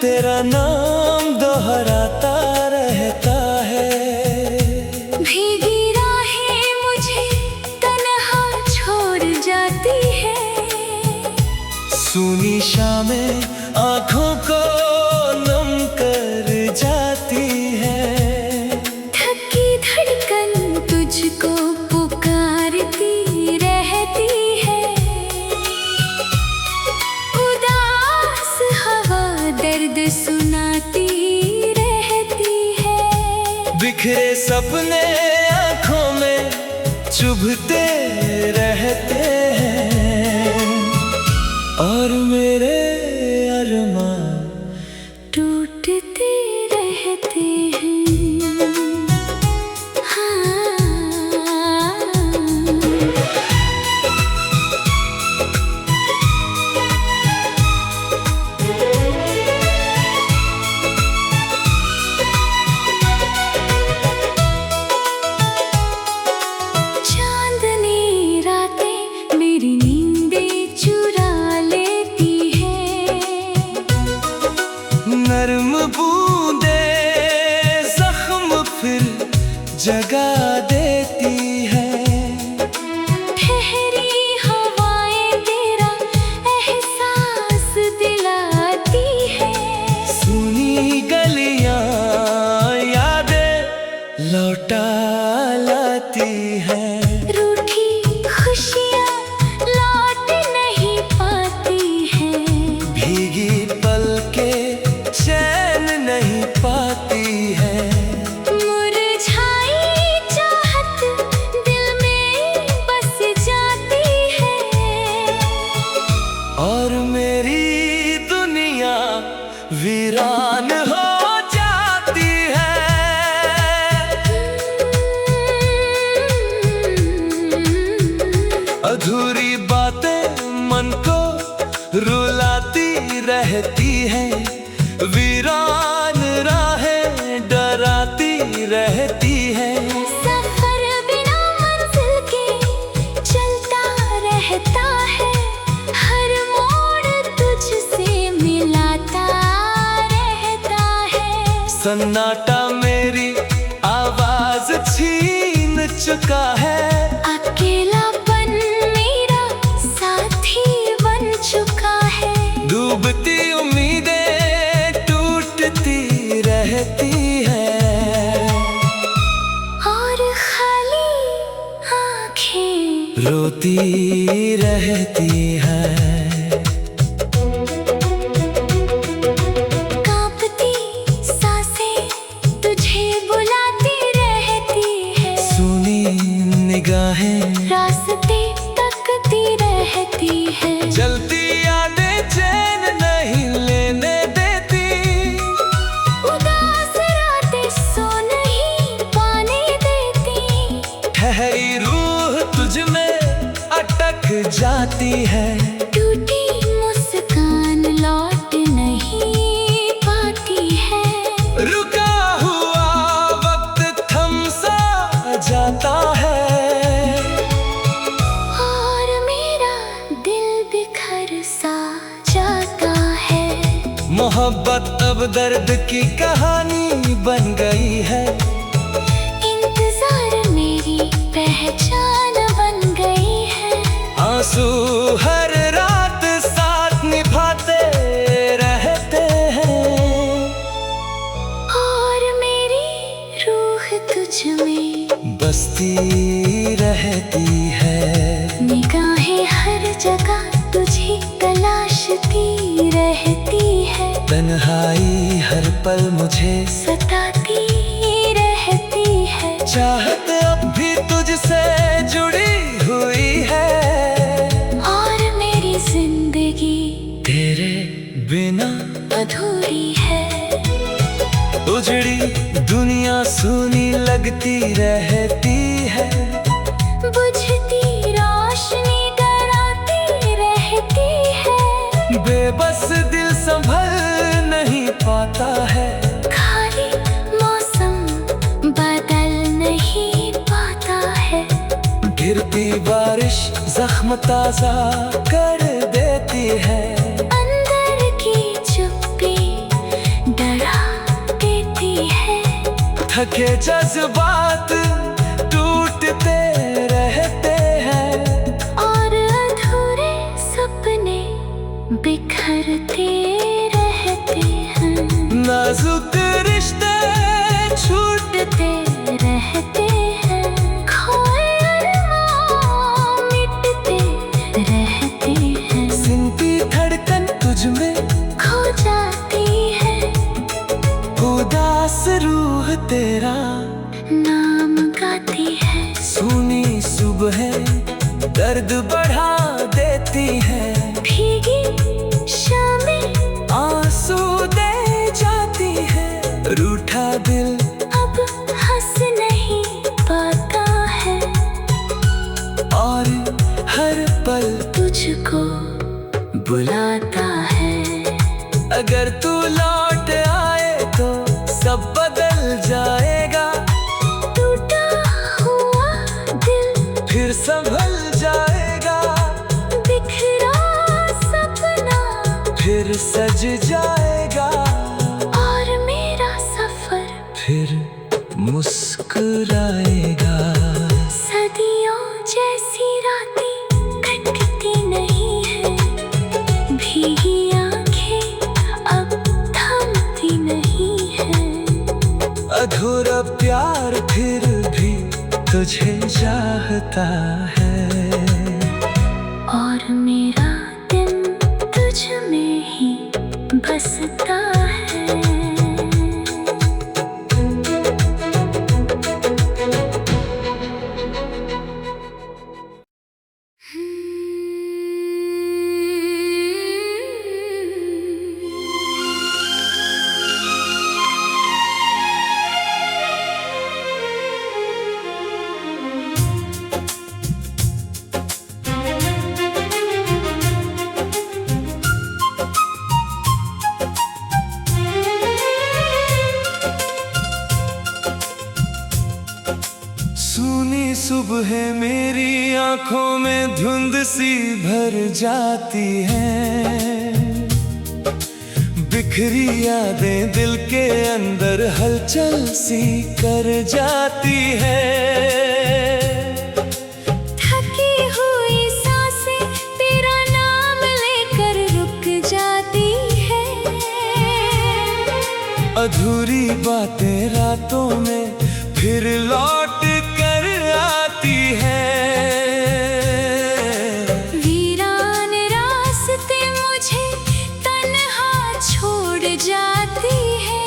तेरा नाम दोहराता रहता है। भीगी राहें मुझे तन्हा छोड़ जाती है। सूनी शामें आँखों को नम कर जाती है। थकी धड़कन तुझको पुकारती रहती है। उदास हवा दर्द सुनाती रहती है। बिखरे सपने आँखों में चुभते रहते हैं और मेरे अरमां टूटते रहते हैं। हाँ। चांदनी रातें मेरी नींदें चुरा लेती है। नर्म बूंदे जख्म फिर जगा देती है। ठहरी हवाएं तेरा एहसास दिलाती है। सुनी गलियां यादें लौटा लाती है। रूठी खुशियाँ लौट नहीं पाती हैं। भीगी पलकें चैन नहीं पाती है। मुरझाई चाहत दिल में बस जाती है। और मेरी दुनिया वीरान हो जाती है। अधूरी बातें मन को रुलाती रहती हैं। वीरान राहें डराती रहती हैं। सफर बिना मंजिल के चलता रहता है। हर मोड़ तुझसे मिलाता रहता है। सन्नाटा मेरी आवाज छीन चुका है। अकेलापन मेरा साथी बन चुका है। डूबती उम्मीदें टूटती रहती है और खाली आँखें रोती रहती है। कांपती सांसें तुझे बुलाती रहती है। सुनी निगाहें रास्ते तकती रहती है। जलती यादें चैन नहीं लेने देती। उदास रातें सो नहीं पाने देती। ठहरी रूह तुझ में अटक जाती है। टूटी मुस्कान लौट नहीं पाती है। रुका हुआ वक्त थम सा जाता है और मेरा दिल बिखर सा जाता है। मोहब्बत अब दर्द की कहानी बन गई है। इंतजार मेरी पहचान बन गई है। आंसू हर रात साथ निभाते रहते हैं और मेरी रूह तुझ में बसती रहती है। निगाहें हर जगह तुझे तलाशती रहती है। तन्हाई हर पल मुझे सताती रहती है। चाहत अब भी तुझसे जुड़ी हुई है और मेरी जिंदगी तेरे बिना अधूरी है। उजड़ी दुनिया सूनी लगती रहती है। बुझती रोशनी डराती रहती है। बेबस दिल संभल नहीं पाता है। खाली मौसम बदल नहीं पाता है। गिरती बारिश जख्म ताजा कर देती है। अंदर की चुप्पी थके जज्बात टूटते रहते हैं, और अधूरे सपने बिखरते रहते हैं। नाजुक रिश्ते छूटते रहते हैं, खोए अरमान मिटते रहते हैं। सिनती धड़कन तुझ में खो जाती है, उदास रूह तेरा नाम गाती है। सूनी सुबह दर्द बढ़ा देती है, भीगी शामें आंसू दे जाती है। रूठा दिल अब हंस नहीं पाता है, और हर पल तुझको बुलाता है। अगर तू लौट आए तो सब बदल जाएगा, टूटा हुआ दिल फिर संभल जाएगा, बिखरा सपना फिर सज जाएगा, और मेरा सफर फिर मुस्कुराएगा। सदियों जैसी रातें कटती नहीं है, भीगी आंखें अब थमती नहीं है। अधूरा प्यार फिर भी तुझे चाहता है, और मेरा दिन तुझ में ही बसता है। सूनी सुबह मेरी आंखों में धुंध सी भर जाती है, बिखरी यादें दिल के अंदर हलचल सी कर जाती है। थकी हुई सांसें तेरा नाम लेकर रुक जाती है, अधूरी बातें रातों में फिर लौट कर आती है। वीरान रास्ते मुझे तन्हा छोड़ जाती है,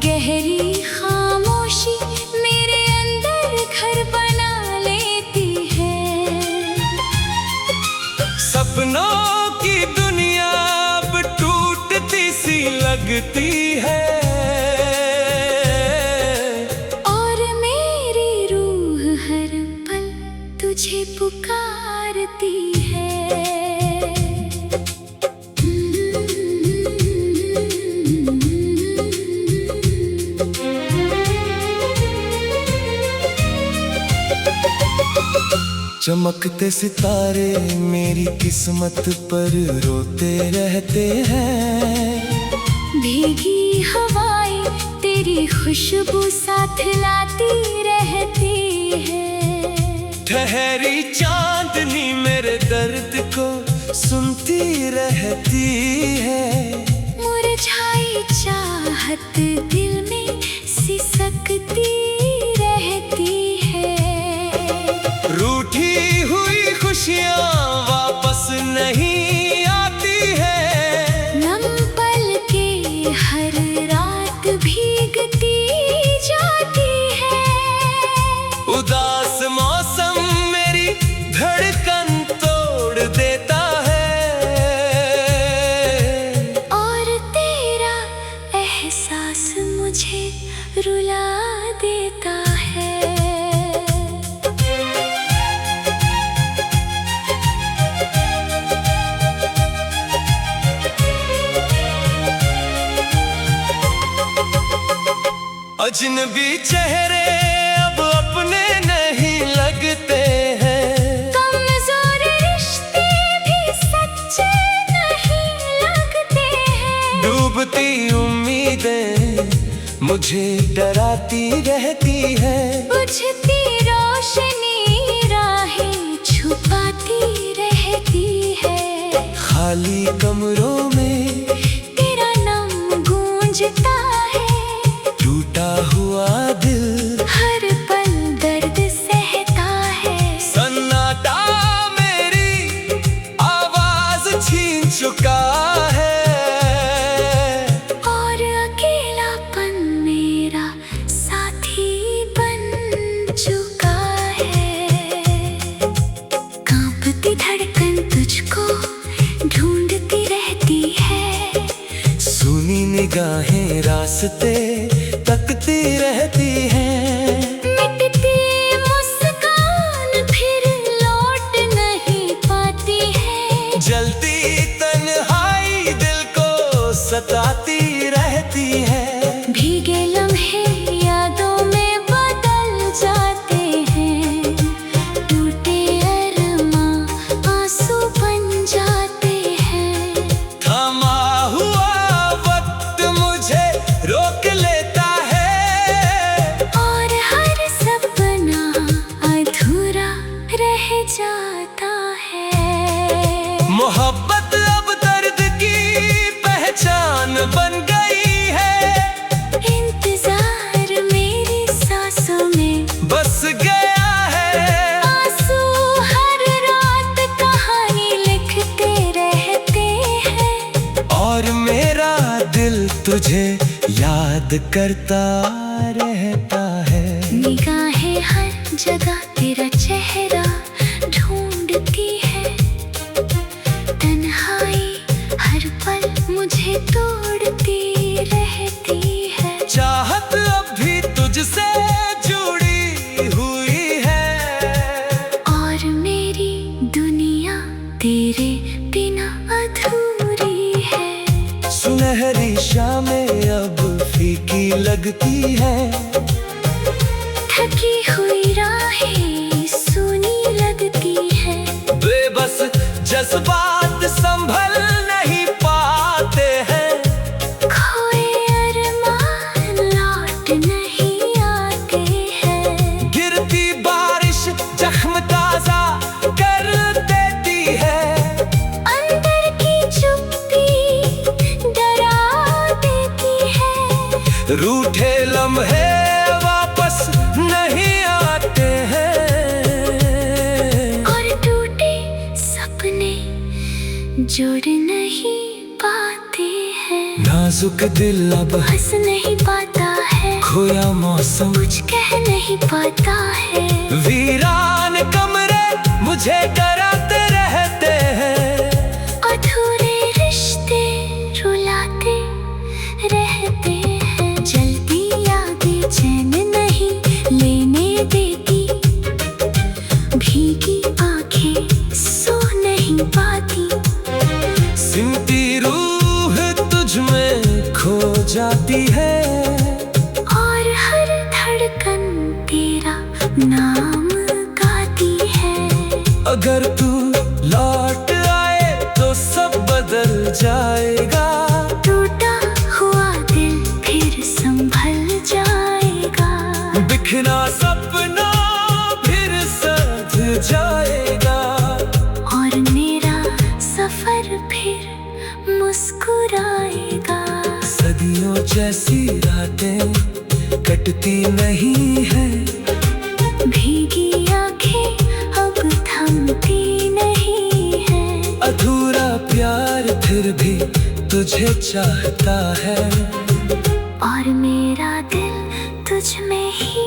गहरी खामोशी मेरे अंदर घर बना लेती है। सपनों की दुनिया अब टूटती सी लगती है, तुझे पुकारती है। चमकते सितारे मेरी किस्मत पर रोते रहते हैं, भीगी हवाएं तेरी खुशबू साथ लाती रहती है। ठहरी चांदनी मेरे दर्द को सुनती रहती है, मुरझाई चाहत दिल में सिसकती रहती है। रूठी हुई खुशियाँ वापस नहीं आती है, नम पल के हर रात भीगती जाती है। उदास मौसम मेरी धड़कन तोड़ देता है, और तेरा एहसास मुझे रुला देता है। अजनबी चेहरे अब अपने नहीं लगते हैं, कमजोर रिश्ते भी सच्चे नहीं लगते हैं। डूबती उम्मीदें मुझे डराती रहती है। बुझती रोशनी राहें छुपाती रहती है। खाली कमरों में तेरा नाम गूंजता है। टूटा हुआ दिल हर पल दर्द सहता है। सन्नाटा मेरी आवाज छीन चुका है। और अकेलापन मेरा साथी बन चुका है। कांपती धड़कन तुझको ढूंढती रहती है। सुनी निगाहें रास्ते तकती रहती हैं। मिटती मुस्कान फिर लौट नहीं पाती है। जलती तन्हाई दिल को सताती रहती है। भीगे लम्हे यादों में बदल जाते हैं। टूटे अरमां आंसू बन जाते हैं। थमा हुआ वक्त मुझे रोक लेता है। और हर सपना अधूरा रह जाता है। मोहब्बत अब दर्द की पहचान बन गई है। इंतजार मेरी सांसों में बस गया है। आंसू हर रात कहानी लिखते रहते हैं। और मेरा दिल तुझे याद करता रहता है। निगाहें हर जगह तेरा चेहरा ढूंढती है। तन्हाई हर पल मुझे तोड़ती रहती है। चाहत अब भी तुझसे जुड़ी हुई है। और मेरी दुनिया तेरे बिना अधूरी है। सुनहरी शामें अब फीकी लगती है। थकी हुई राहें सूनी लगती है। बेबस जज्बात संभल नहीं पाते हैं। खोए अरमान लौट नहीं आते हैं। गिरती बारिश जख्म ताजा कर देती है। अंदर की चुप्पी डरा देती है। रूठे लम्हे वापस नहीं आते हैं। और टूटे सपने जुड़ नहीं पाते हैं। नाजुक दिल अब हंस नहीं पाता है। खोया मौसम कुछ कह नहीं पाता है। वीरान कमरे मुझे डराते रहते हैं। अधूरे रिश्ते रुलाते रहते हैं। जल्दी आगे चैन नहीं लेने देती। भीगी आंखें सो नहीं पाती। सिमटी रूह तुझ में खो जाती है। और हर धड़कन तेरा नाम गाती है। अगर तू लौट आए तो सब बदल जाएगा। टूटा हुआ दिल फिर संभल जाएगा। बिखरा सपना फिर सज जाएगा। और मेरा सफर फिर मुस्कुराएगा। सदियों जैसी रातें कटती नहीं है। भीगी आंखें अब थमती नहीं है। अधूरा प्यार फिर भी तुझे चाहता है। और मेरा दिल तुझ में ही